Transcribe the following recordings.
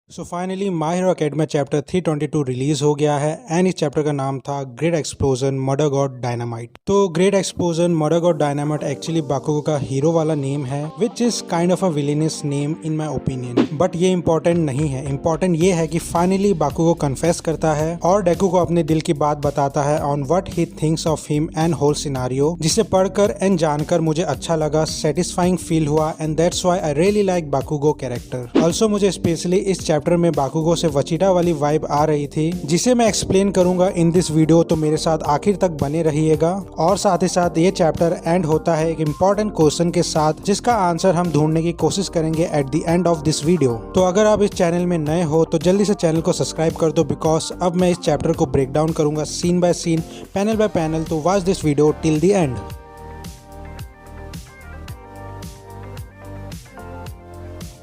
So finally My Hero Academy chapter 322 release हो गया है एंड इस चैप्टर का नाम था great explosion murder god dynamite. तो great explosion murder god dynamite actually Bakugo का हीरो वाला नेम है which is kind of a villainous name in my opinion. But ये इम्पोर्टेंट नहीं है, इम्पोर्टेंट ये है कि फाइनली बाकुगो कन्फेस करता है और डेकू को अपने दिल की बात बताता है on what he thinks of him and whole scenario, जिसे पढ़कर एंड जानकर मुझे अच्छा लगा, सेटिस्फाइंग फील हुआ and that's why I really like Bakugo character. Also मुझे स्पेशली इस चैप्टर में बाकुगो से वचीटा वाली वाइब आ रही थी जिसे मैं एक्सप्लेन करूंगा इन दिस वीडियो, तो मेरे साथ आखिर तक बने रहिएगा। और साथ ही साथ ये चैप्टर एंड होता है एक इम्पोर्टेंट क्वेश्चन के साथ जिसका आंसर हम ढूंढने की कोशिश करेंगे at the end of this video. तो अगर आप इस चैनल में नए हो तो जल्दी से चैनल को सब्सक्राइब कर दो बिकॉज अब मैं इस चैप्टर को ब्रेक डाउन करूंगा scene by scene, panel by panel, तो watch this video till the end.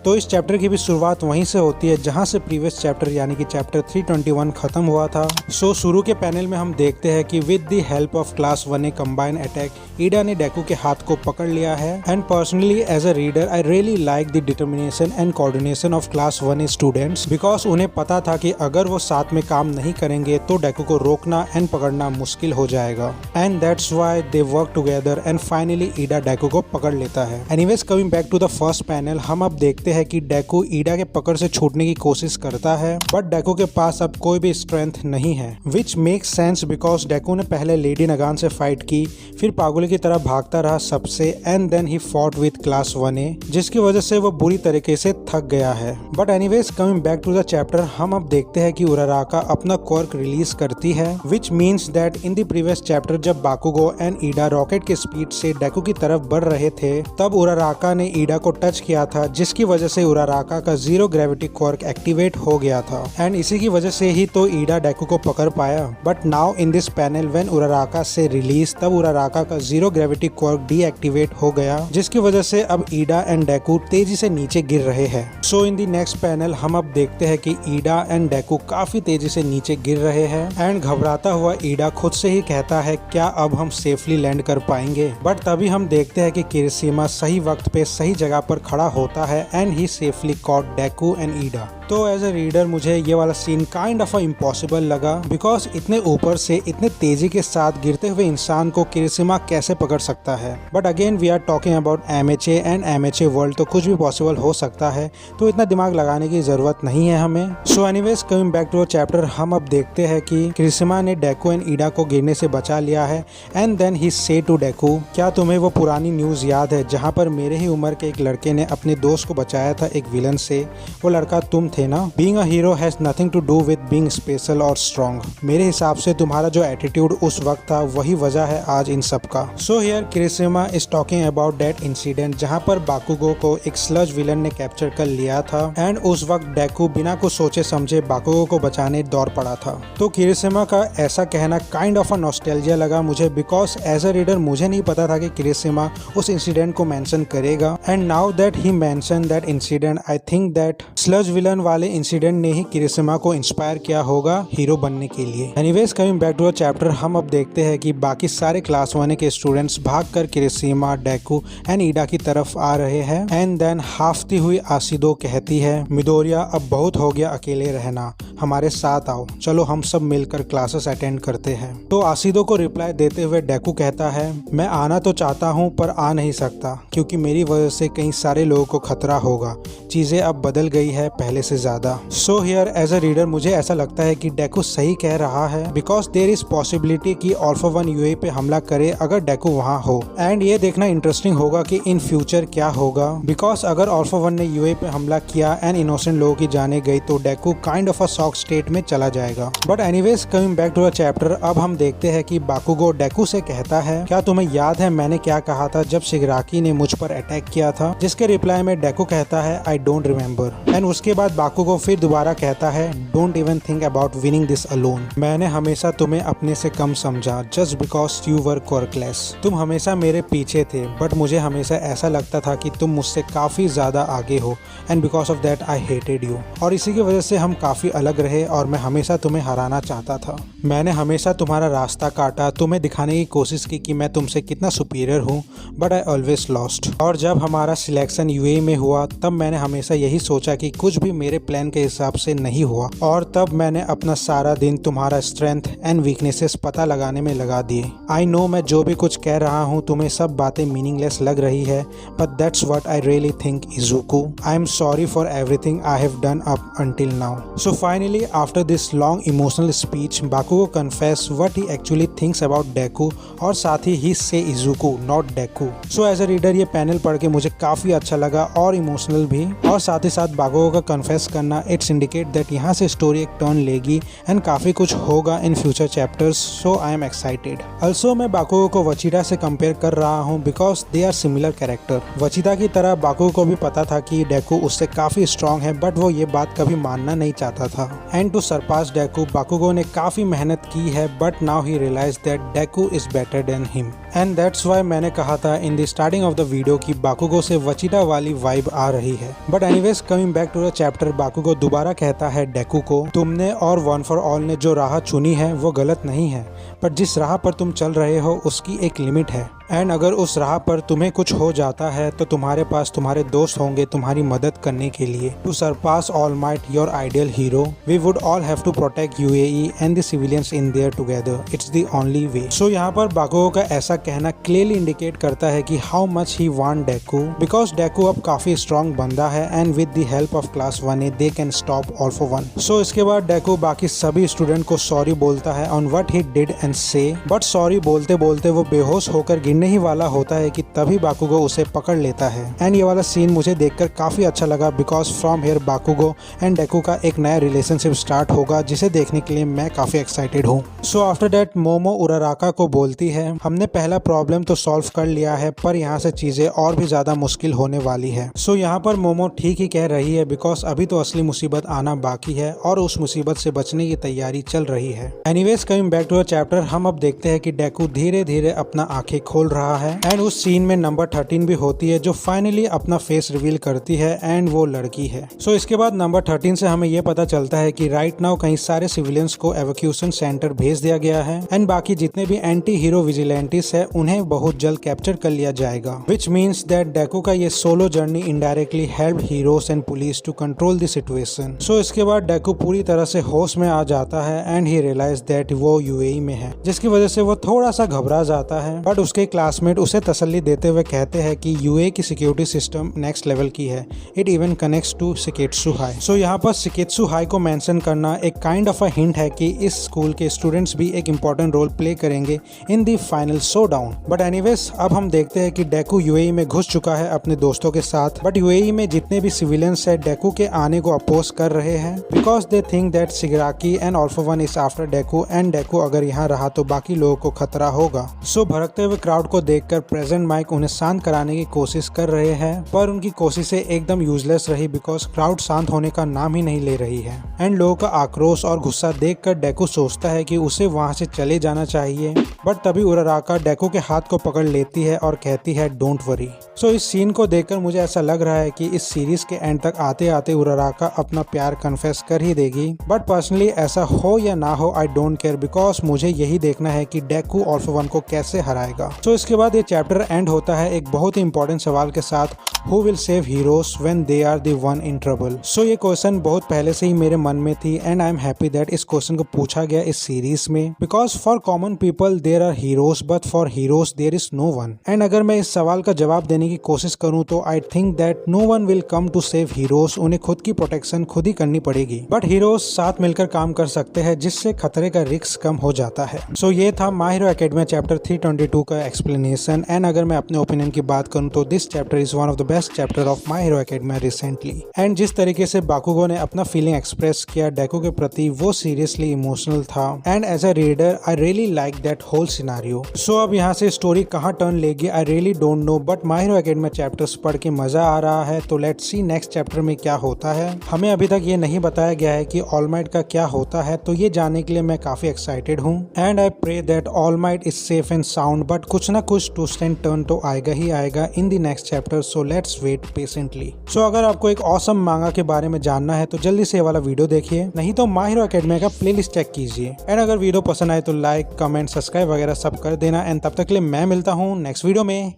तो इस चैप्टर की भी शुरुआत वहीं से होती है जहां से प्रीवियस चैप्टर यानी कि चैप्टर 321 खत्म हुआ था। सो शुरू के पैनल में हम देखते हैं कि with the help of class 1A combine attack Iida ने डेकू के हाथ को पकड़ लिया है and personally as a reader I really like the determination and coordination of class 1A students because उन्हें पता था कि अगर वो साथ में काम नहीं करेंगे तो डेकू को रोकना एंड पकड़ना मुश्किल हो जाएगा and that's why they work together and finally Iida Deku को पकड़ लेता है। Anyways coming back to the first panel, हम अब देखते हैं कि डेकू ईडा के पकड़ से छूटने की कोशिश करता है बट डेकू के पास अब कोई भी स्ट्रेंथ नहीं है विच मेक्स सेंस बिकॉज डेकू ने पहले लेडी नगान से फाइट की, फिर पागुले की तरह भागता रहा सबसे and then he fought with class 1A जिसकी वजह से वो बुरी तरीके से थक गया है। But anyways coming back to the chapter, हम अब देखते हैं कि उराराका अपना क्वर्क रिलीज करती है which means that in the previous chapter जब बाकुगो एंड ईडा रॉकेट के स्पीड से डेकू की तरफ बढ़ रहे थे तब उराराका ने ईडा को टच किया था जिसकी वजह से उराराका का जीरो ग्रेविटी क्वर्क एक्टिवेट हो गया था एंड इसी की वजह से ही तो ईडा डेकू को पकड़ पाया। But now in this panel when Uraraka से रिलीज तब उराराका का जीरो ग्रेविटी क्वर्क डीएक्टिवेट हो गया जिसकी वजह से अब ईडा एंड डेकू तेजी से नीचे गिर रहे हैं। सो इन द नेक्स्ट पैनल हम अब देखते हैं कि ईडा एंड डेकू काफी तेजी से नीचे गिर रहे हैं एंड घबराता हुआ ईडा खुद से ही कहता है क्या अब हम सेफली लैंड कर पाएंगे। बट तभी हम देखते हैं कि किरिशिमा सही वक्त पे सही जगह पर खड़ा होता है and he safely caught Deku and Iida. तो एज अ रीडर मुझे ये वाला सीन काइंड ऑफ इम्पॉसिबल लगा बिकॉज इतने ऊपर से इतने तेजी के साथ गिरते हुए इंसान को किरिशिमा कैसे पकड़ सकता है। But again we are talking about MHA and MHA world, तो कुछ भी पॉसिबल हो सकता है, तो इतना दिमाग लगाने की जरूरत नहीं है हमें। So anyways coming back to chapter, हम अब देखते हैं कि किरिशिमा ने डेकू एंड ईडा को गिरने से बचा लिया है एंड देन ही से टू डेकू, क्या तुम्हें वो पुरानी न्यूज याद है जहाँ पर मेरे ही उम्र के एक लड़के ने अपने दोस्त को बचाया था एक विलन से, वो लड़का तुम थे ना। Being a hero has nothing to do with being special और स्ट्रॉन्ग। मेरे हिसाब से तुम्हारा जो एटीट्यूड उस वक्त था वही वजह है आज इन सब का। So here किरिशिमा is talking about that incident जहां पर बाकुगो को एक स्लज विलन ने कैप्चर कर लिया था एंड उस वक्त डेकू बिना कुछ सोचे समझे बाकुगो को बचाने दौड़ पड़ा था। तो किरिशिमा का ऐसा कहना काइंड ऑफ अ नॉस्टैल्जिया लगा मुझे बिकॉज एज अ रीडर मुझे नहीं पता था कि किरिशिमा उस इंसिडेंट को मेंशन करेगा and now that he mention that incident I think that sludge villain वाले इंसिडेंट ने ही किरिशिमा को इंस्पायर किया होगा हीरो बनने के लिए। Anyways coming back to the chapter, हम अब देखते हैं कि बाकी सारे क्लास 1A के स्टूडेंट्स भागकर किरिशिमा, डेकू एंड ईडा की तरफ आ रहे हैं एंड देन हाफती हुई आसिदो कहती है मिडोरिया अब बहुत हो गया अकेले रहना, हमारे साथ आओ, चलो हम सब मिलकर क्लासेस अटेंड करते हैं। तो आसिदो को रिप्लाई देते हुए डेकू कहता है मैं आना तो चाहता हूँ पर आ नहीं सकता क्योंकि मेरी वजह से कई सारे लोगों को खतरा होगा, चीजें अब बदल गई है पहले से ज्यादा। So here as a reader मुझे ऐसा लगता है कि डेकू सही कह रहा है बिकॉज देयर इज पॉसिबिलिटी कि अल्फा 1 यूए पे हमला करे अगर डेकू वहाँ हो एंड ये देखना इंटरेस्टिंग होगा कि इन फ्यूचर क्या होगा बिकॉज अगर अल्फा 1 ने यूए पे हमला किया एंड इनोसेंट लोगों की जाने गई तो Deku kind of a shock state में चला जाएगा। But anyways coming back to the chapter, अब हम देखते हैं कि बाकुगो डेकू से कहता है क्या तुम्हें याद है मैंने क्या कहा था जब शिगराकी ने मुझ पर अटैक किया था, जिसके रिप्लाई में डेकू कहता है आई डोंट रिमेम्बर एंड उसके बाद बाकुगो फिर दोबारा कहता है don't even think about winning this alone, मैंने हमेशा तुम्हें अपने से कम समझा जस्ट बिकॉज यू वर क्वर्कलेस, तुम हमेशा मेरे पीछे थे बट मुझे हमेशा ऐसा लगता था कि तुम मुझसे काफी ज्यादा आगे हो and because of that I hated you, और इसी की वजह से हम काफी अलग अलग रहे और मैं हमेशा तुम्हें हराना चाहता था। मैंने हमेशा तुम्हारा रास्ता काटा, तुम्हें दिखाने की कोशिश की कि मैं तुमसे कितना सुपीरियर हूँ, बट आई ऑलवेज लॉस्ट। और जब हमारा सिलेक्शन यूएई में हुआ तब मैंने हमेशा यही सोचा कि कुछ भी मेरे प्लान के हिसाब से नहीं हुआ, और तब मैंने अपना सारा दिन तुम्हारा स्ट्रेंथ एंड वीकनेसेस पता लगाने में लगा दिए। आई नो मैं जो भी कुछ कह रहा हूँ तुम्हें सब बातें मीनिंगलेस लग रही है, but that's what I really think Izuku. I am sorry for everything I have done up until now. So finally, after this long emotional speech, Bakugo confess what he actually thinks about Deku, और साथ ही say Izuku, not Deku. So as a reader ये panel पढ़ के मुझे काफ़ी अच्छा लगा और इमोशनल भी, और साथ ही साथ बाकुगो का कन्फेस करना इट्स इंडिकेट दैट यहाँ से स्टोरी एक टर्न लेगी एंड काफ़ी कुछ होगा in future chapters. So I am excited. Also मैं बाकुगो को वचीटा से कंपेयर कर रहा हूँ because they are similar character. Vegeta की तरह बाकुगो को भी पता था कि डेकू उससे काफ़ी स्ट्रॉन्ग है, बट वो ये बात कभी मानना नहीं चाहता था। And to surpass Deku, Bakugo ने काफ़ी मेहनत की है, but now he realize that Deku is better than him. And that's why मैंने कहा था in the starting of the video कि बाकुगो से वचीटा वाली वाइब आ रही है। But anyways coming back to the chapter, Bakugo दोबारा कहता है डेकू को, तुमने और वन फॉर ऑल ने जो राह चुनी है वो गलत नहीं है, बट जिस राह पर तुम चल रहे हो उसकी एक लिमिट है। एंड अगर उस राह पर तुम्हें कुछ हो जाता है तो तुम्हारे पास तुम्हारे दोस्त होंगे तुम्हारी मदद करने के लिए। To surpass All Might your ideal hero, we would all have to protect UAE and the civilians in there together, it's the only way. So यहाँ पर बाकुगो का ऐसा कहना क्लियरली इंडिकेट करता है कि how much he want Deku, because Deku अब काफी स्ट्रॉन्ग बंदा है and with the help of class 1A they can stop All For One. So इसके बाद डेकू बाकी सभी स्टूडेंट को सॉरी बोलता है on what he did and से, बट सॉरी बोलते बोलते वो बेहोश होकर गिरने ही वाला होता है कि तभी बाकुगो उसे पकड़ लेता है। एंड ये वाला सीन मुझे देखकर काफी अच्छा लगा बिकॉज फ्रॉम हियर बाकुगो एंड डेकू का एक नया रिलेशनशिप स्टार्ट होगा जिसे देखने के लिए मैं काफी एक्साइटेड हूँ। सो आफ्टर दैट मोमो उराराका को बोलती है, हमने पहला प्रॉब्लम तो सॉल्व कर लिया है पर यहाँ से चीजें और भी ज्यादा मुश्किल होने वाली है। सो यहाँ पर मोमो ठीक ही कह रही है बिकॉज अभी तो असली मुसीबत आना बाकी है और उस मुसीबत से बचने की तैयारी चल रही है। Anyways coming back to the chapter, हम अब देखते हैं कि डेकू धीरे धीरे अपना आंखें खोल रहा है एंड उस सीन में नंबर 13 भी होती है जो फाइनली अपना फेस रिवील करती है एंड वो लड़की है। सो इसके बाद नंबर 13 से हमें ये पता चलता है कि राइट नाउ कई सारे सिविलियंस को एवैक्यूएशन सेंटर भेज दिया गया है एंड बाकी जितने भी एंटी हीरो विजिलेंटिस है उन्हें बहुत जल्द कैप्चर कर लिया जाएगा, विच मीन्स दैट डेकू का ये solo journey indirectly help heroes and police to control the situation. So इसके बाद डेकू पूरी तरह से होश में आ जाता है एंड ही रियलाइज दैट वो यूएई में है, जिसकी वजह से वो थोड़ा सा घबरा जाता है। बट उसके क्लासमेट उसे तसल्ली देते हुए कहते हैं कि यूए की सिक्योरिटी सिस्टम नेक्स्ट लेवल की है, it even connects to Shiketsu High. So यहाँ पर शिकेत्सु हाई को मेंशन करना एक काइंड ऑफ अ हिंट है कि इस स्कूल के स्टूडेंट्स भी एक इंपॉर्टेंट रोल प्ले करेंगे in the final showdown. But anyways अब हम देखते हैं कि डेकू यूएई में घुस चुका है अपने दोस्तों के साथ, बट यूएई में जितने भी सिविलियंस है डेकू के आने को अपोज कर रहे हैं because they think that Shigaraki and All For One is after Deku and Deku अगर यहाँ रहा तो बाकी लोगों को खतरा होगा। सो भड़कते हुए क्राउड को देखकर प्रेजेंट माइक उन्हें शांत कराने की कोशिश कर रहे हैं, पर उनकी कोशिशें एकदम यूजलेस रही बिकॉज क्राउड शांत होने का नाम ही नहीं ले रही है। एंड लोगों का आक्रोश और गुस्सा देखकर डेकू सोचता है कि उसे वहां से चले जाना चाहिए, बट तभी उराराका डेकू के हाथ को पकड़ लेती है और कहती है डोंट वरी। सो इस सीन को देखकर मुझे ऐसा लग रहा है कि इस सीरीज के एंड तक आते आते उराराका अपना प्यार कन्फेस कर ही देगी, बट पर्सनली ऐसा हो या ना हो आई डोंट केयर बिकॉज मुझे यही देखना है कि डेकू ऑल फॉर वन को कैसे हराएगा। सो इसके बाद ये चैप्टर एंड होता है एक बहुत ही इंपॉर्टेंट सवाल के साथ, who will save heroes when they are the one in trouble. So ये क्वेश्चन बहुत पहले से ही मेरे मन में थी and I am happy that इस क्वेश्चन को पूछा गया इस सीरीज में because for common people there are heroes but for heroes there is no one. And अगर मैं इस सवाल का जवाब देने की कोशिश करूं तो I think that no one will come to save heroes, उन्हें खुद की प्रोटेक्शन खुद ही करनी पड़ेगी, बट हीरोज साथ मिलकर काम कर सकते हैं जिससे खतरे का रिस्क कम हो जाता है। सो ये था माय हीरो एकेडमिया चैप्टर 322 का एक्सप्लेनेशन। एंड अगर मैं अपने ओपिनियन की बात करूं तो this chapter is one of the best chapter of my hero academia recently. And जिस तरीके से बाकुगो ने अपना फीलिंग एक्सप्रेस किया डेकू के प्रति वो सीरियसली इमोशनल था and as a reader I really like that whole scenario. So अब यहाँ से स्टोरी कहाँ टर्न लेगी I really don't know, but My Hero Academy chapters पढ़ के मजा आ रहा है। तो लेट्स सी नेक्स्ट चैप्टर में क्या होता है। हमें अभी तक ये नहीं बताया गया है कि ऑल माइट का क्या होता है, तो ये जानने के लिए मैं काफी एक्साइटेड हूँ। And I pray that All Might is safe and sound, but कुछ ना कुछ ट्विस्ट एंड टर्न तो आएगा ही आएगा in the next chapter, so let's wait patiently. So अगर आपको एक ऑसम मांगा के बारे में जानना है तो जल्दी से ये वाला वीडियो देखिए, नहीं तो माय हीरो एकेडमी का प्लेलिस्ट चेक कीजिए। एंड अगर वीडियो पसंद आए तो लाइक, कमेंट, सब्सक्राइब वगैरह सब कर देना। एंड तब तक के लिए मैं मिलता हूँ नेक्स्ट वीडियो में।